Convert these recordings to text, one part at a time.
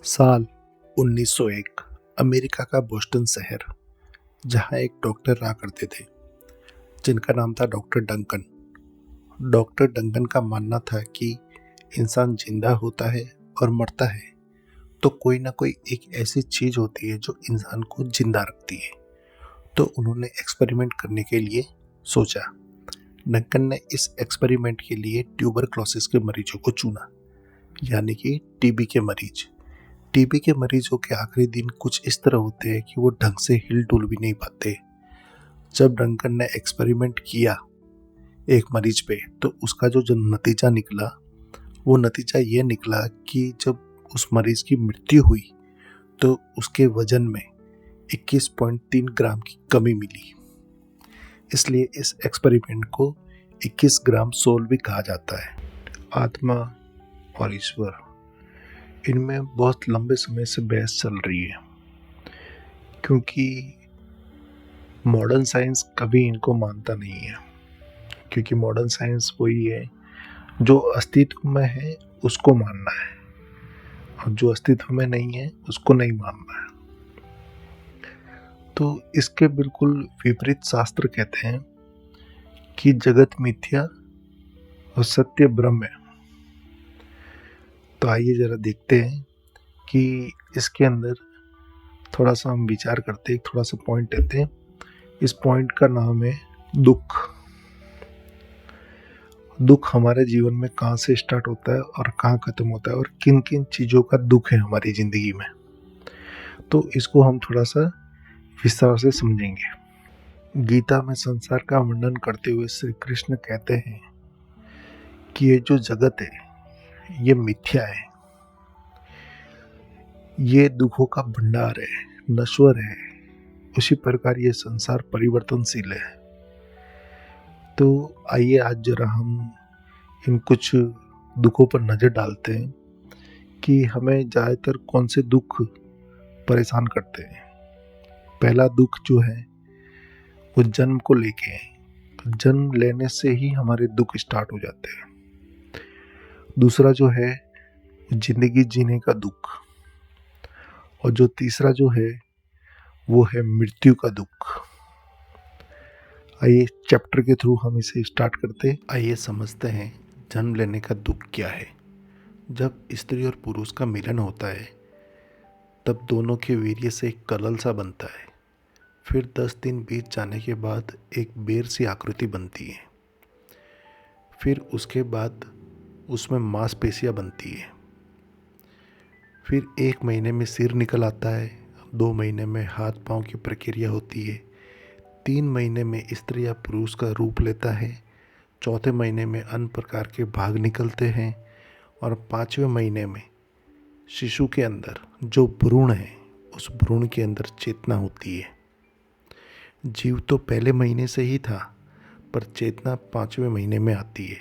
साल 1901 अमेरिका का बोस्टन शहर, जहाँ एक डॉक्टर रहा करते थे जिनका नाम था डॉक्टर डंकन। डॉक्टर डंकन का मानना था कि इंसान जिंदा होता है और मरता है तो कोई ना कोई एक ऐसी चीज होती है जो इंसान को जिंदा रखती है। तो उन्होंने एक्सपेरिमेंट करने के लिए सोचा। डंकन ने इस एक्सपेरिमेंट के लिए ट्यूबरक्लोसिस के मरीजों को चुना, यानी कि टीबी के मरीज। टीबी के मरीजों के आखिरी दिन कुछ इस तरह होते हैं कि वो ढंग से हिल डुल भी नहीं पाते। जब डंकन ने एक्सपेरिमेंट किया एक मरीज पे, तो उसका जो नतीजा निकला वो नतीजा ये निकला कि जब उस मरीज की मृत्यु हुई तो उसके वजन में 21.3 ग्राम की कमी मिली। इसलिए इस एक्सपेरिमेंट को 21 ग्राम सोल भी कहा जाता है। आत्मा और ईश्वर, इनमें बहुत लंबे समय से बहस चल रही है, क्योंकि मॉडर्न साइंस कभी इनको मानता नहीं है। क्योंकि मॉडर्न साइंस वही है जो अस्तित्व में है उसको मानना है, और जो अस्तित्व में नहीं है उसको नहीं मानना है। तो इसके बिल्कुल विपरीत शास्त्र कहते हैं कि जगत मिथ्या और सत्य ब्रह्म है। तो आइए जरा देखते हैं कि इसके अंदर थोड़ा सा हम विचार करते हैं, थोड़ा सा पॉइंट लेते हैं। इस पॉइंट का नाम है दुख। दुख हमारे जीवन में कहाँ से स्टार्ट होता है और कहाँ खत्म होता है, और किन किन चीज़ों का दुख है हमारी ज़िंदगी में। तो इसको हम थोड़ा सा विस्तार से समझेंगे। गीता में संसार का वर्णन करते हुए श्री कृष्ण कहते हैं कि ये जो जगत है ये मिथ्या है, ये दुखों का भंडार है, नश्वर है। उसी प्रकार ये संसार परिवर्तनशील है। तो आइए आज जरा हम इन कुछ दुखों पर नज़र डालते हैं कि हमें ज़्यादातर कौन से दुख परेशान करते हैं। पहला दुख जो है वो जन्म को लेके है। जन्म लेने से ही हमारे दुख स्टार्ट हो जाते हैं। दूसरा जो है जिंदगी जीने का दुख, और जो तीसरा जो है वो है मृत्यु का दुख। आइए चैप्टर के थ्रू हम इसे स्टार्ट करते हैं। आइए समझते हैं जन्म लेने का दुख क्या है। जब स्त्री और पुरुष का मिलन होता है तब दोनों के वीर्य से एक कलल सा बनता है। फिर 10 दिन बीत जाने के बाद एक बेर सी आकृति बनती है। फिर उसके बाद उसमें मांसपेशियाँ बनती है। फिर 1 महीने में सिर निकल आता है, 2 महीने में हाथ पांव की प्रक्रिया होती है, 3 महीने में स्त्री या पुरुष का रूप लेता है, 4थे महीने में अन्य प्रकार के भाग निकलते हैं, और 5वें महीने में शिशु के अंदर जो भ्रूण है उस भ्रूण के अंदर चेतना होती है। जीव तो पहले महीने से ही था, पर चेतना 5वें महीने में आती है।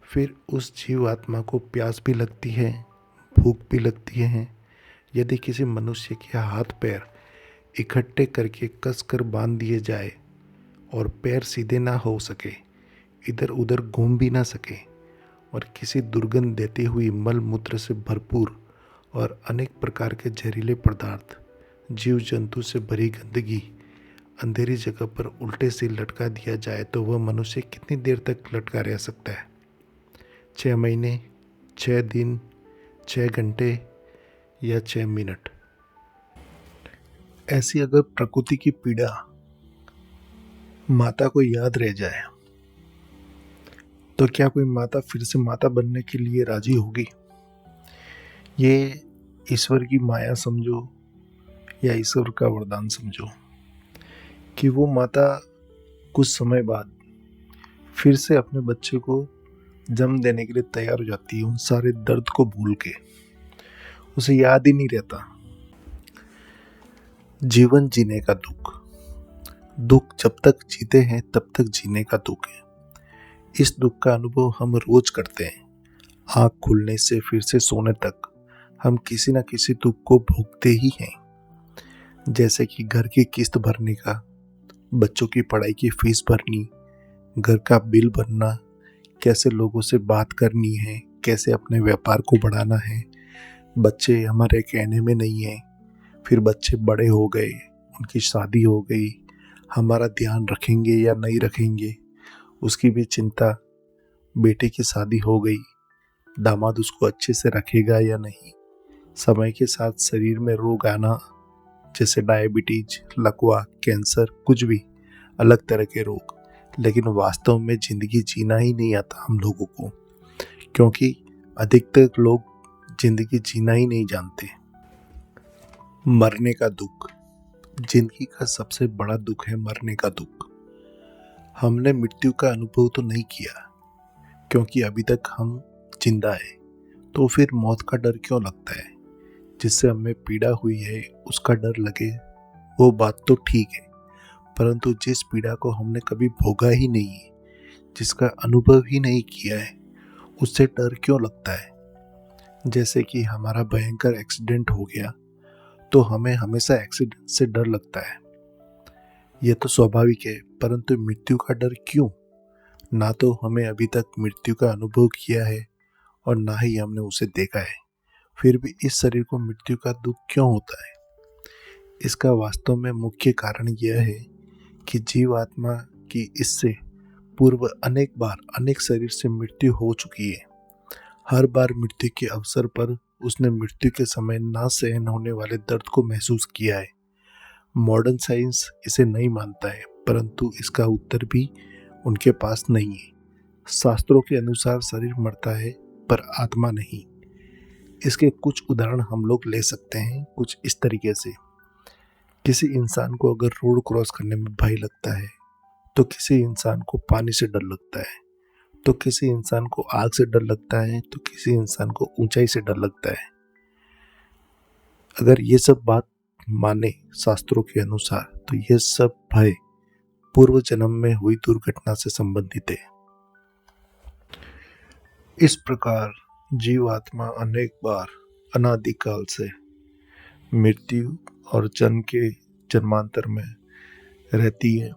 फिर उस जीव आत्मा को प्यास भी लगती है, भूख भी लगती है। यदि किसी मनुष्य के हाथ पैर इकट्ठे करके कसकर बांध दिए जाए और पैर सीधे ना हो सके, इधर उधर घूम भी ना सके, और किसी दुर्गंध देती हुई मल मूत्र से भरपूर और अनेक प्रकार के जहरीले पदार्थ, जीव जंतु से भरी गंदगी अंधेरी जगह पर उल्टे से लटका दिया जाए तो वह मनुष्य कितनी देर तक लटका रह सकता है? 6 महीने, 6 दिन, 6 घंटे या 6 मिनट? ऐसी अगर प्रकृति की पीड़ा माता को याद रह जाए तो क्या कोई माता फिर से माता बनने के लिए राजी होगी? ये ईश्वर की माया समझो या ईश्वर का वरदान समझो कि वो माता कुछ समय बाद फिर से अपने बच्चे को जन्म देने के लिए तैयार हो जाती है, उन सारे दर्द को भूल के। उसे याद ही नहीं रहता। जीवन जीने का दुख। दुख जब तक जीते हैं तब तक जीने का दुख है। इस दुख का अनुभव हम रोज करते हैं। आँख खुलने से फिर से सोने तक हम किसी न किसी दुख को भोगते ही हैं। जैसे कि घर की किस्त भरने का, बच्चों की पढ़ाई की फीस भरनी, घर का बिल भरना, कैसे लोगों से बात करनी है, कैसे अपने व्यापार को बढ़ाना है, बच्चे हमारे कहने में नहीं हैं, फिर बच्चे बड़े हो गए, उनकी शादी हो गई, हमारा ध्यान रखेंगे या नहीं रखेंगे उसकी भी चिंता। बेटे की शादी हो गई, दामाद उसको अच्छे से रखेगा या नहीं। समय के साथ शरीर में रोग आना, जैसे डायबिटीज, लकवा, कैंसर, कुछ भी अलग तरह के रोग। लेकिन वास्तव में जिंदगी जीना ही नहीं आता हम लोगों को, क्योंकि अधिकतर लोग जिंदगी जीना ही नहीं जानते। मरने का दुख, जिंदगी का सबसे बड़ा दुख है मरने का दुख। हमने मृत्यु का अनुभव तो नहीं किया, क्योंकि अभी तक हम जिंदा है, तो फिर मौत का डर क्यों लगता है। जिससे हमें पीड़ा हुई है उसका डर लगे, वो बात तो ठीक है, परंतु जिस पीड़ा को हमने कभी भोगा ही नहीं है, जिसका अनुभव ही नहीं किया है, उससे डर क्यों लगता है। जैसे कि हमारा भयंकर एक्सीडेंट हो गया तो हमें हमेशा एक्सीडेंट से डर लगता है, यह तो स्वाभाविक है, परंतु मृत्यु का डर क्यों। ना तो हमें अभी तक मृत्यु का अनुभव किया है और ना ही हमने उसे देखा है, फिर भी इस शरीर को मृत्यु का दुख क्यों होता है। इसका वास्तव में मुख्य कारण यह है कि जीवात्मा की इससे पूर्व अनेक बार अनेक शरीर से मृत्यु हो चुकी है। हर बार मृत्यु के अवसर पर उसने मृत्यु के समय ना सहन होने वाले दर्द को महसूस किया है। मॉडर्न साइंस इसे नहीं मानता है, परंतु इसका उत्तर भी उनके पास नहीं है। शास्त्रों के अनुसार शरीर मरता है पर आत्मा नहीं। इसके कुछ उदाहरण हम लोग ले सकते हैं कुछ इस तरीके से। किसी इंसान को अगर रोड क्रॉस करने में भय लगता है, तो किसी इंसान को पानी से डर लगता है, तो किसी इंसान को आग से डर लगता है, तो किसी इंसान को ऊंचाई से डर लगता है। अगर ये सब बात माने शास्त्रों के अनुसार, तो ये सब भय पूर्व जन्म में हुई दुर्घटना से संबंधित है। इस प्रकार जीवात्मा अनेक बार अनादिकाल से मृत्यु और जन्म के जन्मांतर में रहती है,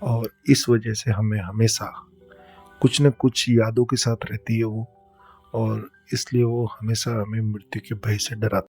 और इस वजह से हमें हमेशा कुछ न कुछ यादों के साथ रहती है वो, और इसलिए वो हमेशा हमें मृत्यु के भय से डराती है।